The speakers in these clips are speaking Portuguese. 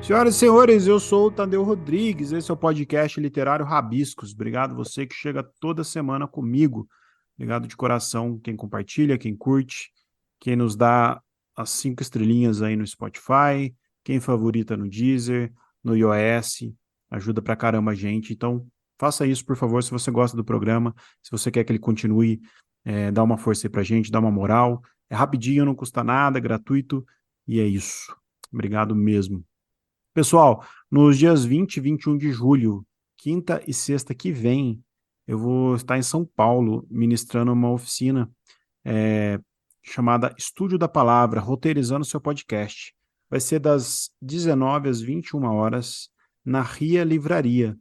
Senhoras e senhores, eu sou o Tadeu Rodrigues, esse é o podcast literário Rabiscos. Obrigado você que chega toda semana comigo. Obrigado de coração quem compartilha, quem curte, quem nos dá as 5 estrelinhas aí no Spotify, quem favorita no Deezer, no iOS, ajuda pra caramba a gente. Então, faça isso, por favor, se você gosta do programa, se você quer que ele continue, dá uma força aí pra gente, dá uma moral. É rapidinho, não custa nada, é gratuito, e é isso. Obrigado mesmo. Pessoal, nos dias 20 e 21 de julho, quinta e sexta que vem, eu vou estar em São Paulo ministrando uma oficina é, chamada Estúdio da Palavra, roteirizando seu podcast. Vai ser das 19 às 21 horas na Ria Livraria.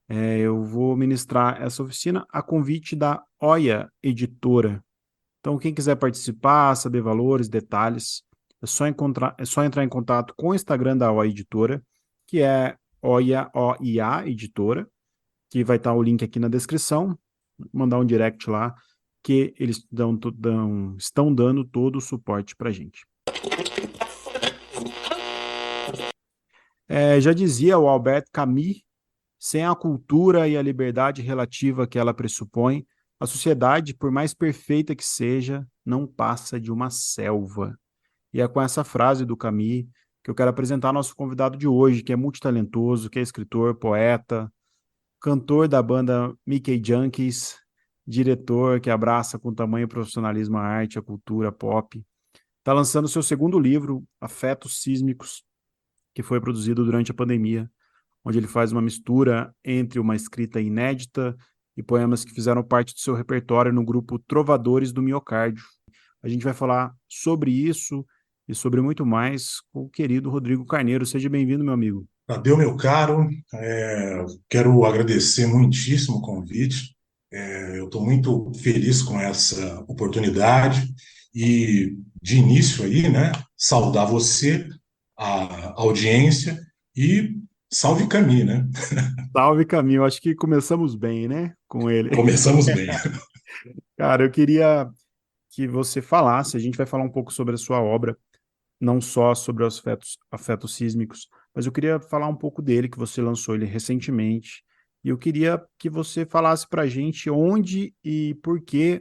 Eu vou ministrar essa oficina a convite da Oia Editora. Então, quem quiser participar, saber valores, detalhes, é só entrar em contato com o Instagram da OIA Editora, que é OIA Editora, que vai estar o link aqui na descrição, mandar um direct lá, que eles estão dando todo o suporte para a gente. Já dizia o Albert Camus, sem a cultura e a liberdade relativa que ela pressupõe, a sociedade, por mais perfeita que seja, não passa de uma selva. E é com essa frase do Camus que eu quero apresentar nosso convidado de hoje, que é multitalentoso, que é escritor, poeta, cantor da banda Mickey Junkies, diretor que abraça com tamanho profissionalismo a arte, a cultura pop. Está lançando seu segundo livro, Afetos Sísmicos, que foi produzido durante a pandemia, onde ele faz uma mistura entre uma escrita inédita e poemas que fizeram parte do seu repertório no grupo Trovadores do Miocárdio. A gente vai falar sobre isso e sobre muito mais com o querido Rodrigo Carneiro. Seja bem-vindo, meu amigo. Tadeu, meu caro, quero agradecer muitíssimo o convite. Eu estou muito feliz com essa oportunidade e, de início aí, né, saudar você, a audiência e salve Camille, né? Salve, Caminho. Acho que começamos bem, né, com ele. Começamos bem. Cara, eu queria que você falasse, a gente vai falar um pouco sobre a sua obra, não só sobre os afetos sísmicos, mas eu queria falar um pouco dele, que você lançou ele recentemente, e eu queria que você falasse para a gente onde e por que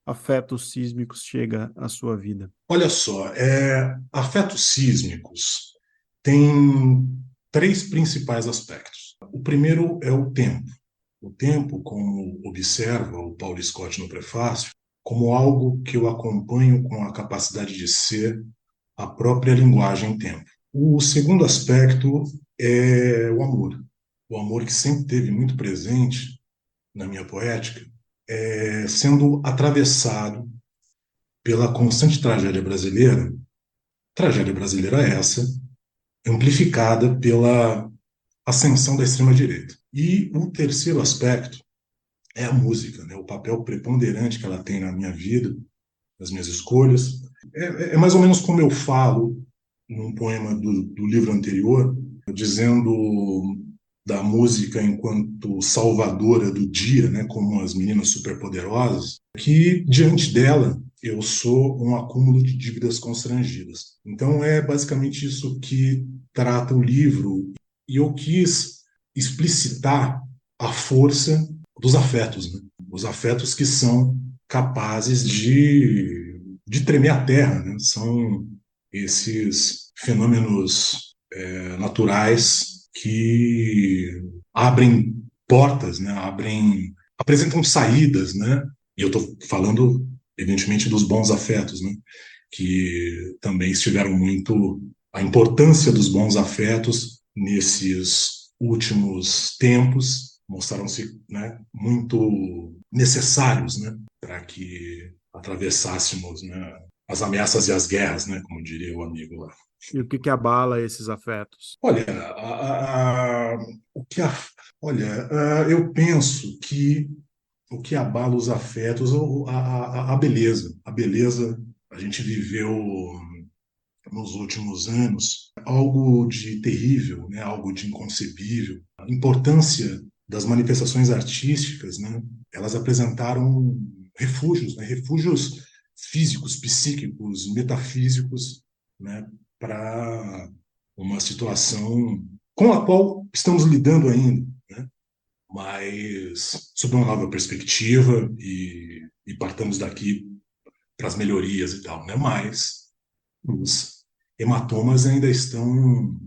afetos sísmicos chega à sua vida. Olha só, afetos sísmicos tem três principais aspectos. O primeiro é o tempo. O tempo, como observa o Paulo Scott no prefácio, como algo que eu acompanho com a capacidade de ser a própria linguagem tempo. O segundo aspecto é o amor. O amor que sempre teve muito presente na minha poética, sendo atravessado pela constante tragédia brasileira essa, amplificada pela ascensão da extrema-direita. E o terceiro aspecto é a música, né? O papel preponderante que ela tem na minha vida, nas minhas escolhas. É mais ou menos como eu falo num poema do livro anterior, dizendo da música enquanto salvadora do dia, né, como as meninas superpoderosas, que diante dela eu sou um acúmulo de dívidas constrangidas. Então é basicamente isso que trata o livro, e eu quis explicitar a força dos afetos, né? Os afetos que são capazes de tremer a terra, né? São esses fenômenos naturais que abrem portas, né? Apresentam saídas, né? E eu estou falando, evidentemente, dos bons afetos, né? Que também estiveram muito a importância dos bons afetos nesses últimos tempos mostraram-se, né, muito necessários, né, para que atravessássemos, né, as ameaças e as guerras, né, como diria o amigo lá. E o que abala esses afetos? Olha, o que a, olha, eu penso que o que abala os afetos, a beleza. A beleza, a gente viveu nos últimos anos algo de terrível, né? Algo de inconcebível. A importância das manifestações artísticas, né? Elas apresentaram refúgios, né? Refúgios físicos, psíquicos, metafísicos, né? Para uma situação com a qual estamos lidando ainda, né? Mas sob uma nova perspectiva e partamos daqui para as melhorias e tal, né? Mas os hematomas ainda estão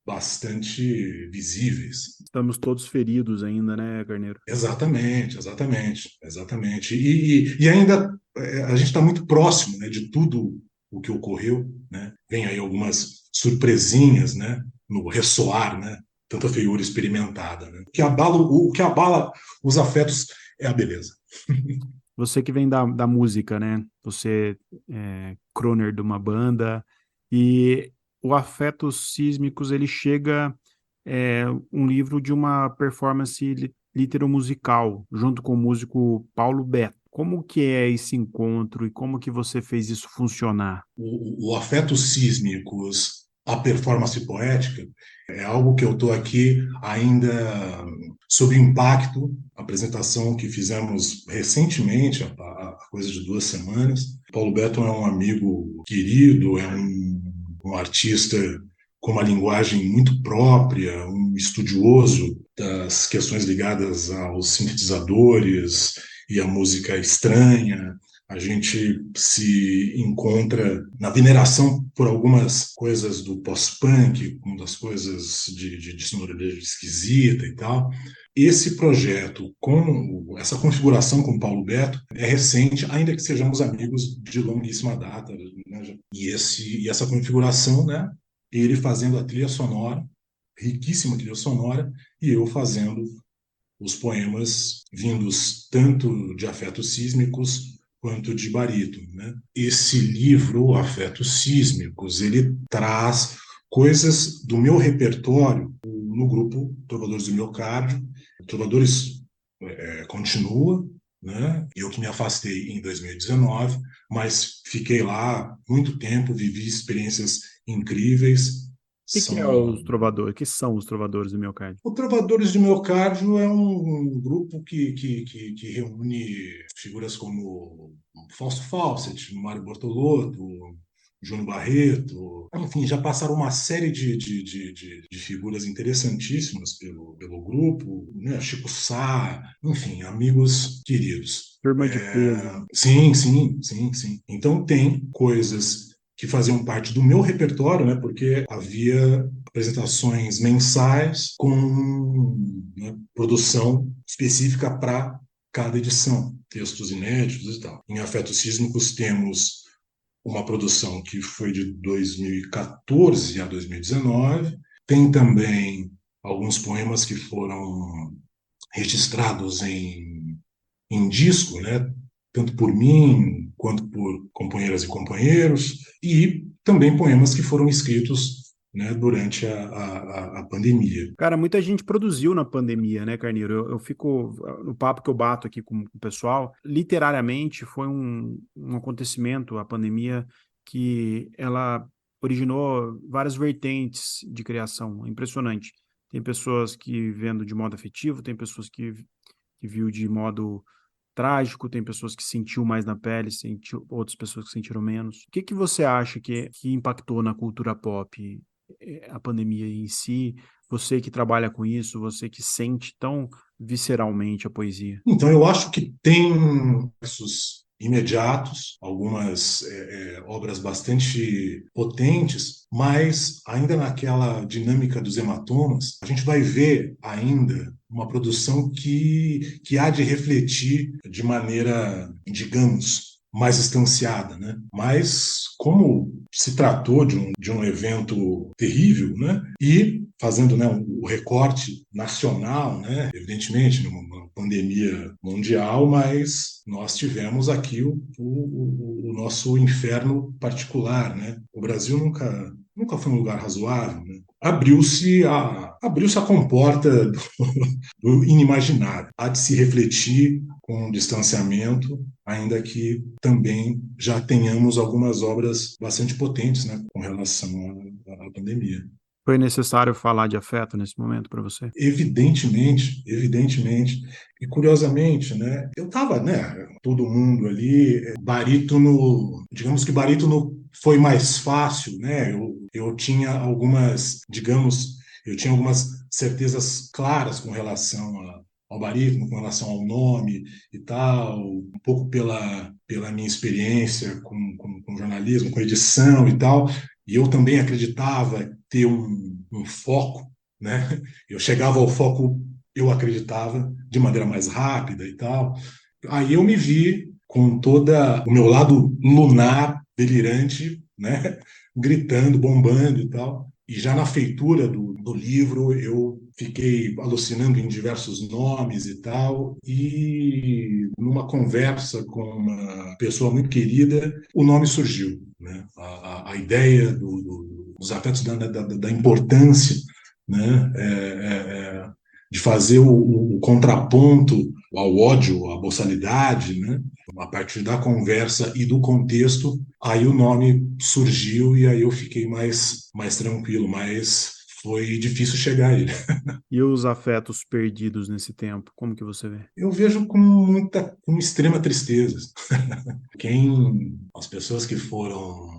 bastante visíveis. Estamos todos feridos ainda, né, Carneiro? Exatamente, exatamente, exatamente. E ainda a gente está muito próximo, né, de tudo o que ocorreu, né? Vem aí algumas surpresinhas, né, no ressoar, né? Tanta feiura experimentada, né? O que abala os afetos é a beleza. Você que vem da música, né? Você é crooner de uma banda e o Afetos Sísmicos, ele chega um livro de uma performance litero-musical, junto com o músico Paulo Beto. Como que é esse encontro e como que você fez isso funcionar? O afetos sísmicos, a performance poética, é algo que eu estou aqui ainda sob impacto. A apresentação que fizemos recentemente, a coisa de 2 semanas. Paulo Beto é um amigo querido, é um artista com uma linguagem muito própria, um estudioso das questões ligadas aos sintetizadores e à música estranha. A gente se encontra na veneração por algumas coisas do pós-punk, das coisas de sonoridade esquisita e tal. Esse projeto, com essa configuração com o Paulo Beto, é recente, ainda que sejamos amigos de longuíssima data, né? E essa configuração, né? Ele fazendo a trilha sonora, riquíssima trilha sonora, e eu fazendo os poemas vindos tanto de afetos sísmicos quanto de barítono, né? Esse livro, Afetos Sísmicos, ele traz coisas do meu repertório no grupo Trovadores do Miocárdio. Trovadores continua, né? Eu que me afastei em 2019, mas fiquei lá muito tempo, vivi experiências incríveis. Que é os São trovadores? Que são os trovadores do miocárdio? o Trovadores de Miocárdio é um grupo que reúne figuras como Fausto Fawcett, Mário Bortolotto, Júnior Barreto, enfim, já passaram uma série de figuras interessantíssimas pelo grupo, né? Chico Sá, enfim, amigos queridos. Turma de peso. Sim, sim, sim, sim. Então tem coisas que faziam parte do meu repertório, né? Porque havia apresentações mensais com, né, produção específica para cada edição, textos inéditos e tal. Em Afetos Sísmicos temos uma produção que foi de 2014 a 2019. Tem também alguns poemas que foram registrados em disco, né? Tanto por mim quanto por companheiras e companheiros, e também poemas que foram escritos, né, durante a pandemia. Cara, muita gente produziu na pandemia, né, Carneiro? Eu fico, no papo que eu bato aqui com o pessoal, literariamente foi um acontecimento, a pandemia, que ela originou várias vertentes de criação. É impressionante. Tem pessoas que vendo de modo afetivo, tem pessoas que viu de modo trágico, tem pessoas que sentiu mais na pele, outras pessoas que sentiram menos. O que que você acha que impactou na cultura pop, a pandemia em si? Você que trabalha com isso, você que sente tão visceralmente a poesia. Então, eu acho que tem versos imediatos, algumas obras bastante potentes, mas ainda naquela dinâmica dos hematomas, a gente vai ver ainda uma produção que há de refletir de maneira, digamos, mais estanciada, né? Mas como se tratou de um evento terrível, né? E fazendo, né, o recorte nacional, né? Evidentemente, numa pandemia mundial, mas nós tivemos aqui o nosso inferno particular, né? O Brasil nunca foi um lugar razoável, né? Abriu-se a comporta do inimaginável. Há de se refletir com um distanciamento, ainda que também já tenhamos algumas obras bastante potentes, né, com relação à pandemia. Foi necessário falar de afeto nesse momento para você? Evidentemente, evidentemente. E curiosamente, né, eu estava, né, todo mundo ali, barítono, digamos que barítono foi mais fácil, né? Eu tinha algumas, digamos, eu tinha algumas certezas claras com relação ao barítono, com relação ao nome e tal, um pouco pela minha experiência com jornalismo, com edição e tal. E eu também acreditava ter um foco, né? Eu chegava ao foco, eu acreditava, de maneira mais rápida e tal. Aí eu me vi com toda o meu lado lunar, delirante, né? Gritando, bombando e tal. E já na feitura do livro, eu fiquei alucinando em diversos nomes e tal. E numa conversa com uma pessoa muito querida, o nome surgiu, né? A ideia dos afetos da importância, né? De fazer o contraponto ao ódio, à boçalidade, né? A partir da conversa e do contexto, aí o nome surgiu e aí eu fiquei mais tranquilo, mas foi difícil chegar a ele. E os afetos perdidos nesse tempo, como que você vê? Eu vejo com extrema tristeza. As pessoas que foram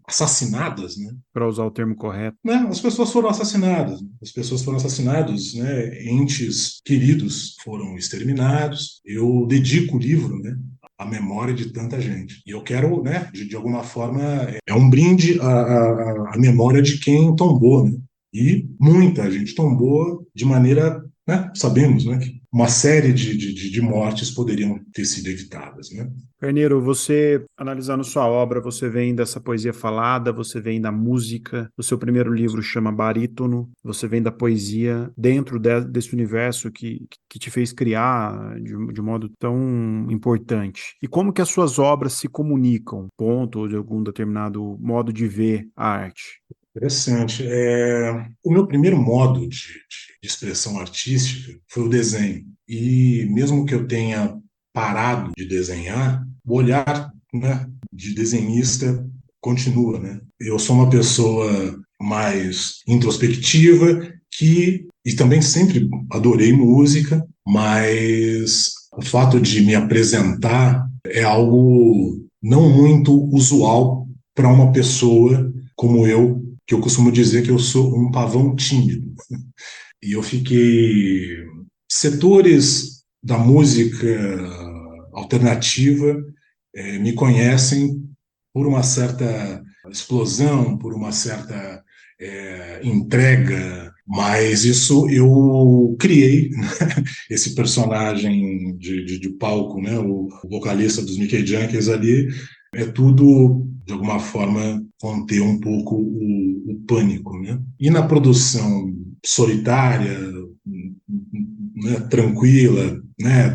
assassinadas, né? Para usar o termo correto. Né? As pessoas foram assassinadas, as pessoas foram assassinadas, né? Entes queridos foram exterminados. Eu dedico o livro, né? À memória de tanta gente. E eu quero, né? De alguma forma, é um brinde à memória de quem tombou, né? E muita gente tombou de maneira, né? Sabemos, né? Que uma série de mortes poderiam ter sido evitadas, né? Carneiro, você, analisando sua obra, você vem dessa poesia falada, você vem da música, o seu primeiro livro chama Barítono, você vem da poesia dentro desse universo que te fez criar de modo tão importante. E como que as suas obras se comunicam, ponto, ou de algum determinado modo de ver a arte? Interessante. O meu primeiro modo de expressão artística foi o desenho. E mesmo que eu tenha parado de desenhar, o olhar, né, de desenhista continua, né? Eu sou uma pessoa mais introspectiva e também sempre adorei música, mas o fato de me apresentar é algo não muito usual para uma pessoa como eu, que eu costumo dizer que eu sou um pavão tímido. E eu fiquei. Setores da música alternativa me conhecem por uma certa explosão, por uma certa entrega, mas isso eu criei, né? Esse personagem de palco, né? O vocalista dos Mickey Junkies ali, é tudo, de alguma forma, conter um pouco o pânico, né? E na produção solitária, né, tranquila, né,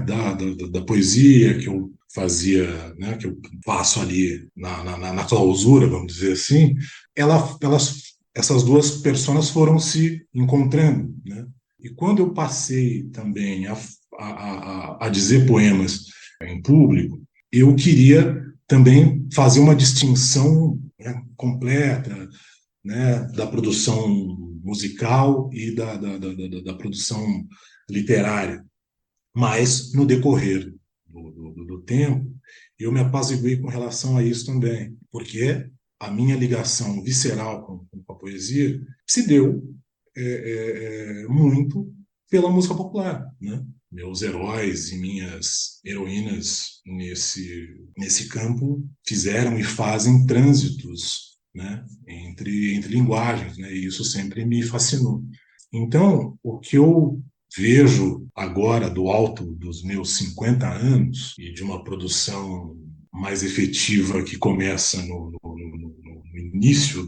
da poesia que eu fazia, né, que eu faço ali na clausura, vamos dizer assim, essas duas personas foram se encontrando, né? E quando eu passei também a dizer poemas em público, eu queria também fazer uma distinção, né, completa, né, da produção musical e da produção literária. Mas, no decorrer do tempo, eu me apaziguei com relação a isso também, porque a minha ligação visceral com a poesia se deu muito pela música popular, né? Meus heróis e minhas heroínas nesse campo fizeram e fazem trânsitos, né, entre linguagens, né, e isso sempre me fascinou. Então, o que eu vejo agora do alto dos meus 50 anos e de uma produção mais efetiva que começa no início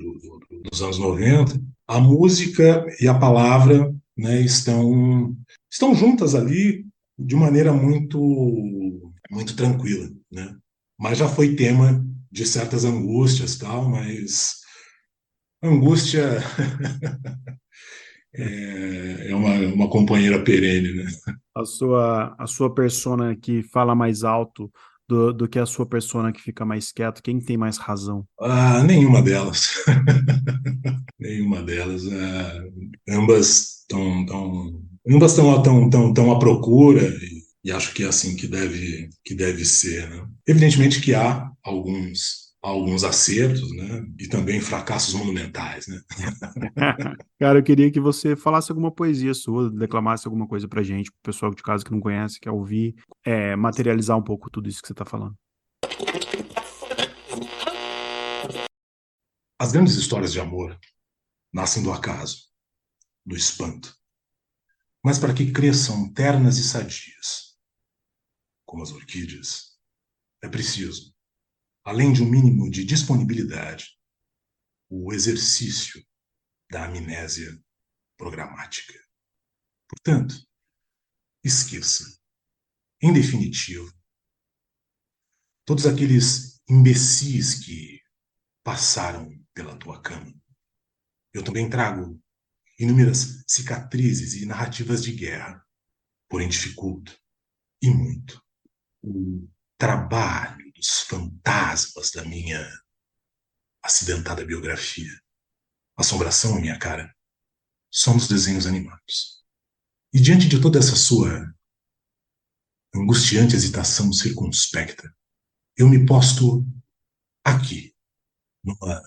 dos anos 90, a música e a palavra, né, estão juntas ali de maneira muito tranquila, né? Mas já foi tema de certas angústias, tal, mas angústia é uma companheira perene, né? A sua persona que fala mais alto do que a sua persona que fica mais quieto? Quem tem mais razão? Ah, nenhuma delas. Nenhuma delas. Ambas estão à procura e acho que é assim que deve ser, né? Evidentemente que há alguns acertos, né? E também fracassos monumentais, né? Cara, eu queria que você falasse alguma poesia sua, declamasse alguma coisa pra gente, pro pessoal de casa que não conhece, quer ouvir, materializar um pouco tudo isso que você tá falando. As grandes histórias de amor nascem do acaso, do espanto, mas para que cresçam ternas e sadias, como as orquídeas, é preciso, além de um mínimo de disponibilidade, o exercício da amnésia programática. Portanto, esqueça, em definitivo, todos aqueles imbecis que passaram pela tua cama. Eu também trago inúmeras cicatrizes e narrativas de guerra, porém dificulto, e muito, o trabalho dos fantasmas da minha acidentada biografia. Assombração, minha cara, só nos desenhos animados. E diante de toda essa sua angustiante hesitação circunspecta, eu me posto aqui, numa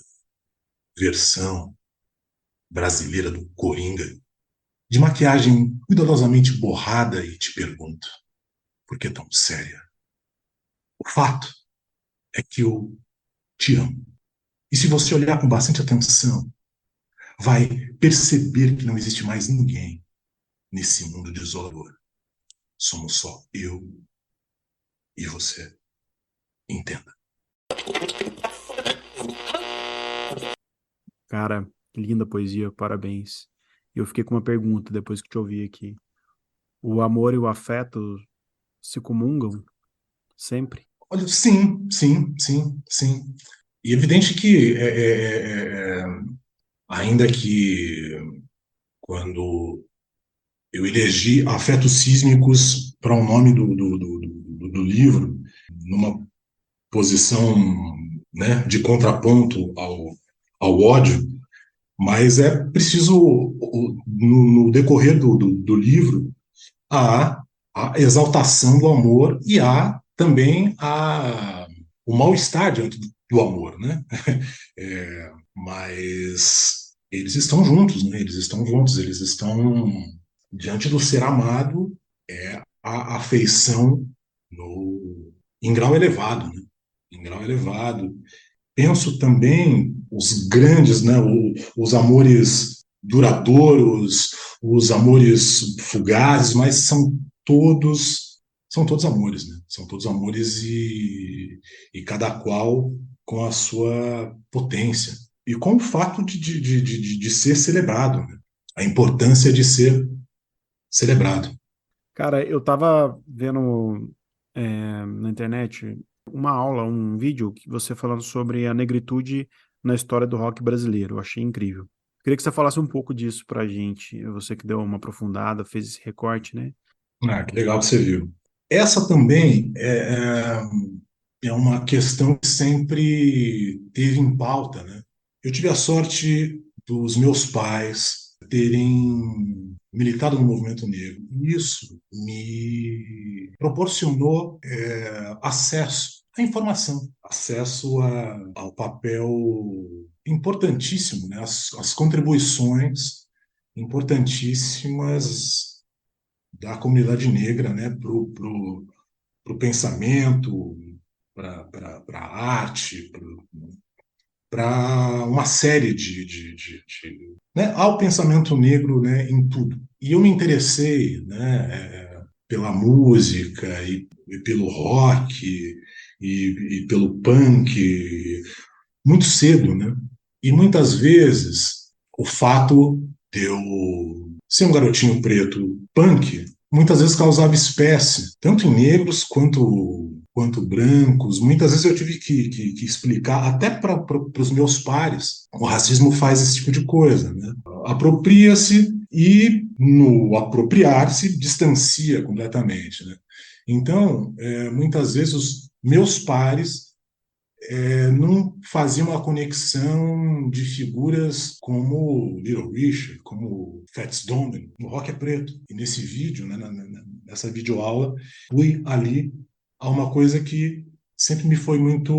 versão brasileira do Coringa, de maquiagem cuidadosamente borrada, e te pergunto, por que tão séria? O fato é que eu te amo. E se você olhar com bastante atenção, vai perceber que não existe mais ninguém nesse mundo desolador. Somos só eu e você. Entenda. Cara, que linda poesia, parabéns. Eu fiquei com uma pergunta depois que te ouvi aqui. O amor e o afeto se comungam sempre? Olha, sim, sim, sim, sim. E é evidente que, ainda que quando eu elegi afetos sísmicos para o nome do livro, numa posição, né, de contraponto ao ódio, mas é preciso, no decorrer do livro, há a exaltação do amor e há também o mal-estar diante do amor, né? Mas eles estão juntos, né? Eles estão juntos, eles estão diante do ser amado, a afeição em grau elevado, né? Em grau elevado. Penso também os grandes, né? Os amores duradouros, os amores fugazes, mas são todos amores, né? São todos amores e cada qual com a sua potência e com o fato de ser celebrado, né? A importância de ser celebrado. Cara, eu tava vendo na internet uma aula, um vídeo que você falando sobre a negritude na história do rock brasileiro. Eu achei incrível. Queria que você falasse um pouco disso pra gente. Você que deu uma aprofundada, fez esse recorte, né? Ah, que legal que você viu. Essa também é uma questão que sempre teve em pauta, né? Eu tive a sorte dos meus pais terem militado no movimento negro. E isso me proporcionou acesso à informação, acesso ao papel importantíssimo, né? As contribuições importantíssimas da comunidade negra, né? Para o pensamento, para a arte, para uma série né, ao pensamento negro, né, em tudo. E eu me interessei, né, pela música e pelo rock e pelo punk muito cedo, né? E muitas vezes o fato de eu ser um garotinho preto punk muitas vezes causava espécie, tanto em negros quanto brancos. Muitas vezes eu tive que explicar, até para os meus pares, o racismo faz esse tipo de coisa, né? Apropria-se e, no apropriar-se, distancia completamente, né? Então, muitas vezes meus pares não faziam uma conexão de figuras como Little Richard, como Fats Domino. O rock é preto. E nesse vídeo, né, nessa videoaula, fui ali a uma coisa que sempre me foi muito,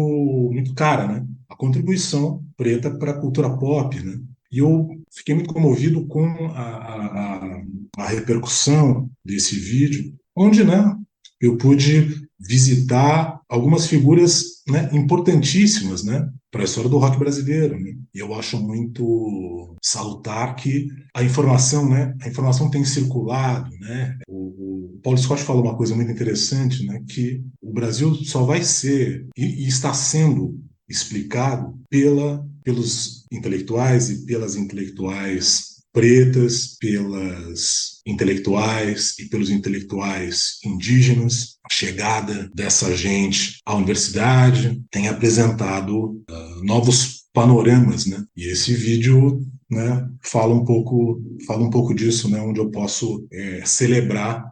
muito cara, né? A contribuição preta para a cultura pop, né? E eu fiquei muito comovido com a repercussão desse vídeo, onde, né, eu pude visitar algumas figuras, né, importantíssimas, né, para a história do rock brasileiro, né? E eu acho muito salutar que a informação, né, a informação tem circulado, né? O Paulo Scott falou uma coisa muito interessante, né, que o Brasil só vai ser e está sendo explicado pelos intelectuais e pelas intelectuais pretas, pelas intelectuais e pelos intelectuais indígenas. A chegada dessa gente à universidade tem apresentado novos panoramas, né? E esse vídeo, né, fala um pouco disso, né, onde eu posso celebrar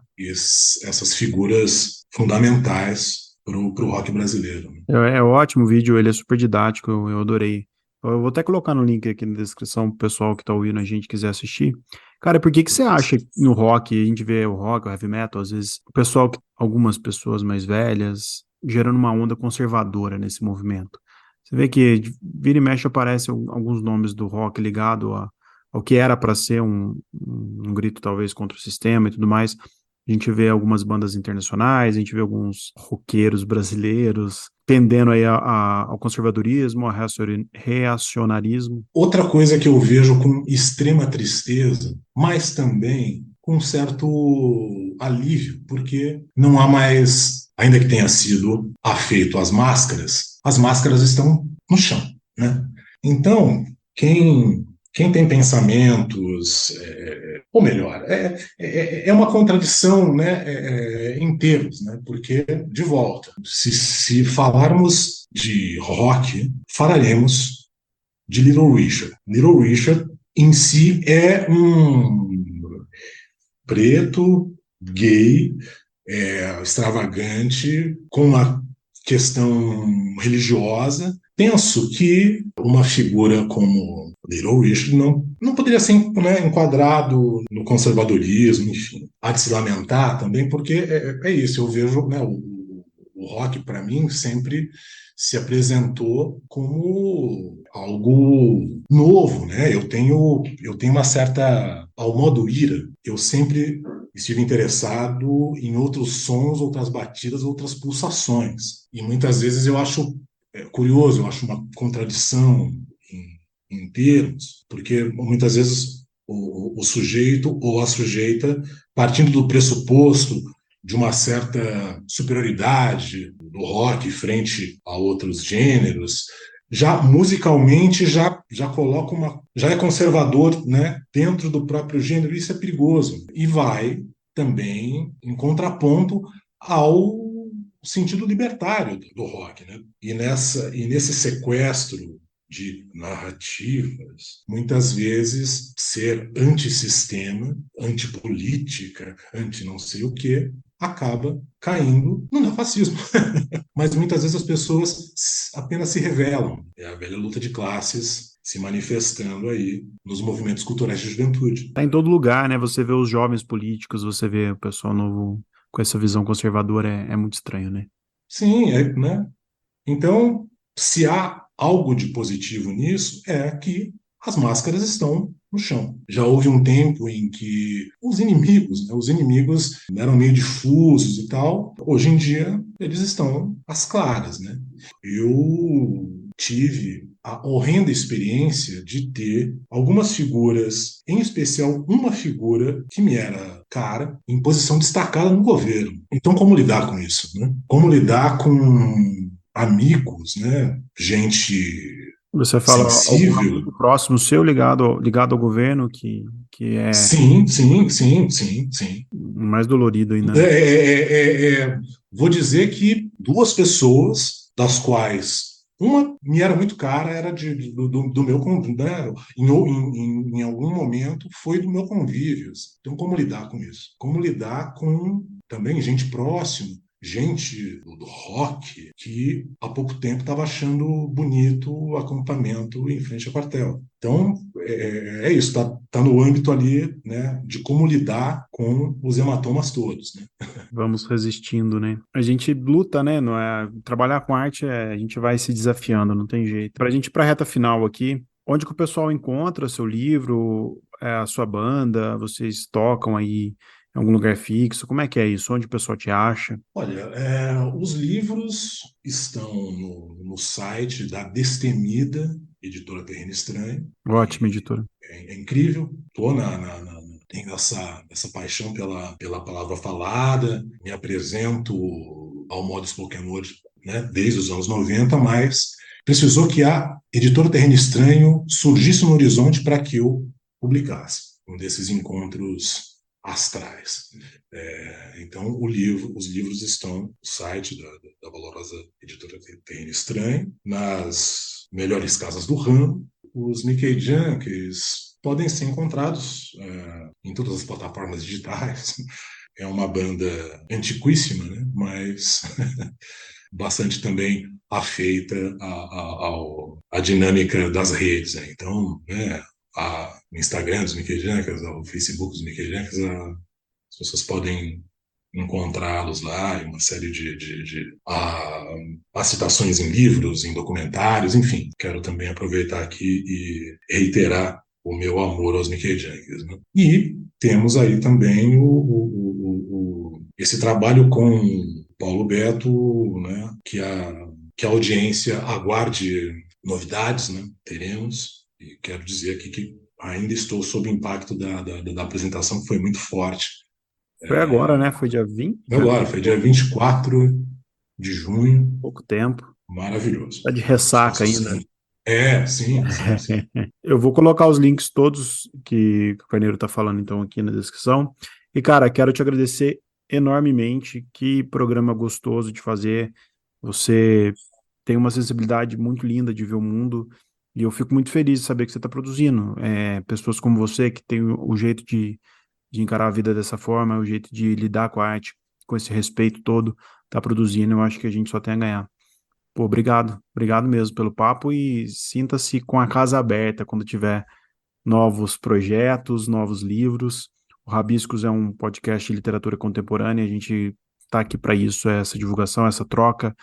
essas figuras fundamentais para o rock brasileiro. É ótimo o vídeo, ele é super didático, eu adorei. Eu vou até colocar no link aqui na descrição pro pessoal que tá ouvindo a gente quiser assistir. Cara, por que que você acha que no rock, a gente vê o rock, o heavy metal, às vezes, o pessoal, algumas pessoas mais velhas, gerando uma onda conservadora nesse movimento? Você vê que vira e mexe aparecem alguns nomes do rock ligado ao que era para ser um grito talvez contra o sistema e tudo mais. A gente vê algumas bandas internacionais, a gente vê alguns roqueiros brasileiros tendendo aí ao conservadorismo, ao reacionarismo. Outra coisa que eu vejo com extrema tristeza, mas também com um certo alívio, porque não há mais, ainda que tenha sido afeito as máscaras estão no chão, né? Então, quem tem pensamentos, ou melhor, é uma contradição, né, em termos, né? Porque, de volta, se falarmos de rock, falaremos de Little Richard. Little Richard em si é um preto, gay, extravagante, com uma questão religiosa. Penso que uma figura como Little Richard não poderia ser, né, enquadrado no conservadorismo, enfim. Há de se lamentar também, porque é isso, eu vejo, né, o rock, para mim, sempre se apresentou como algo novo, né? Eu tenho uma certa, ao modo ira, eu sempre estive interessado em outros sons, outras batidas, outras pulsações. E muitas vezes eu acho curioso, eu acho uma contradição em termos, porque muitas vezes o sujeito ou a sujeita, partindo do pressuposto de uma certa superioridade do rock frente a outros gêneros, já musicalmente já coloca já é conservador, né, dentro do próprio gênero. Isso é perigoso e vai também em contraponto ao sentido libertário do rock, né? E nesse sequestro de narrativas, muitas vezes ser antissistema, antipolítica, anti não sei o quê, acaba caindo no neofascismo. Mas muitas vezes as pessoas apenas se revelam. É a velha luta de classes se manifestando aí nos movimentos culturais de juventude. Tá em todo lugar, né? Você vê os jovens políticos, você vê o pessoal novo com essa visão conservadora, é muito estranho, né? Sim, né? Então, se há algo de positivo nisso, é que as máscaras estão no chão. Já houve um tempo em que os inimigos eram meio difusos e tal. Hoje em dia, eles estão às claras, né? Eu tive a horrenda experiência de ter algumas figuras, em especial uma figura que me era cara, em posição destacada no governo. Então, como lidar com isso, né? Como lidar com amigos, né? Gente Você fala algum sensível. amigo próximo seu ligado ao governo que é Sim, sim, sim, sim, sim. mais dolorido ainda, É, né? vou dizer que duas pessoas, das quais uma me era muito cara, era do meu convívio, né? Em algum momento foi do meu convívio. Então, como lidar com isso? Como lidar com também gente próxima, gente do rock, que há pouco tempo estava achando bonito o acampamento em frente ao quartel. Então, é isso, tá no âmbito ali, né, de como lidar com os hematomas todos, né? Vamos resistindo, né? A gente luta, né? Não é... Trabalhar com arte, a gente vai se desafiando, não tem jeito. Para a gente ir para a reta final aqui, onde que o pessoal encontra seu livro, a sua banda, vocês tocam aí em algum lugar fixo? Como é que é isso? Onde o pessoal te acha? Olha, os livros estão no site da Destemida, editora Terreno Estranho, Ótima e editora. é incrível. Estou tenho essa paixão pela palavra falada, me apresento ao modo spoken word, né, desde os anos 90, mas precisou que a editora Terreno Estranho surgisse no horizonte para que eu publicasse um desses encontros astrais. Então, os livros estão no site da valorosa editora Terreno Estranho, nas melhores casas do ramo. Os Mickey Junkies podem ser encontrados em todas as plataformas digitais. É uma banda antiquíssima, né? Mas bastante também afeita à dinâmica das redes, né? Então, o Instagram dos Mickey Junkies, o Facebook dos Mickey Junkies, as pessoas podem encontrá-los lá, uma série há citações em livros, em documentários, enfim. Quero também aproveitar aqui e reiterar o meu amor aos Mickey Junkies, né? E temos aí também esse trabalho com Paulo Beto, né, que a audiência aguarde novidades, né? Teremos, e quero dizer aqui que ainda estou sob o impacto da apresentação, que foi muito forte. Foi agora, né? Foi dia 20, Agora, foi dia 24 de junho, pouco tempo. maravilhoso. Tá de Faço ressaca ainda. assim. Sim, sim, sim. Eu vou colocar os links todos que o Carneiro tá falando, então, aqui na descrição. E, cara, quero te agradecer enormemente. Que programa gostoso de fazer. Você tem uma sensibilidade muito linda de ver o mundo. E eu fico muito feliz de saber que você está produzindo. Pessoas como você, que tem o jeito de encarar a vida dessa forma, o jeito de lidar com a arte, com esse respeito todo, tá produzindo. Eu acho que a gente só tem a ganhar. Pô, obrigado. Obrigado mesmo pelo papo e sinta-se com a casa aberta quando tiver novos projetos, novos livros. O Rabiscos é um podcast de literatura contemporânea, a gente está aqui para isso, essa divulgação, essa troca,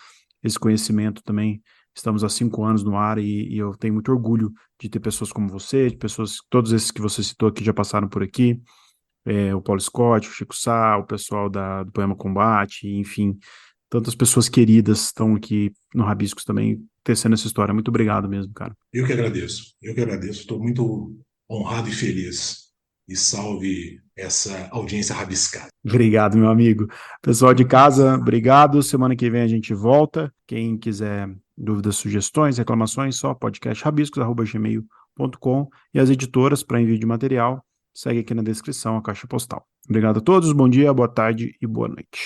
esse conhecimento também. Estamos há 5 anos no ar e eu tenho muito orgulho de ter pessoas como você, de pessoas, todos esses que você citou aqui já passaram por aqui, o Paulo Scott, o Chico Sá, o pessoal do Poema Combate, enfim, tantas pessoas queridas estão aqui no Rabiscos também tecendo essa história. Muito obrigado mesmo, cara. Eu que agradeço. Eu que agradeço. Estou muito honrado e feliz. E salve essa audiência rabiscada. Obrigado, meu amigo. Pessoal de casa, obrigado. Semana que vem a gente volta. Quem quiser dúvidas, sugestões, reclamações, só podcastrabiscos@gmail.com e as editoras para envio de material. Segue aqui na descrição a caixa postal. Obrigado a todos, bom dia, boa tarde e boa noite.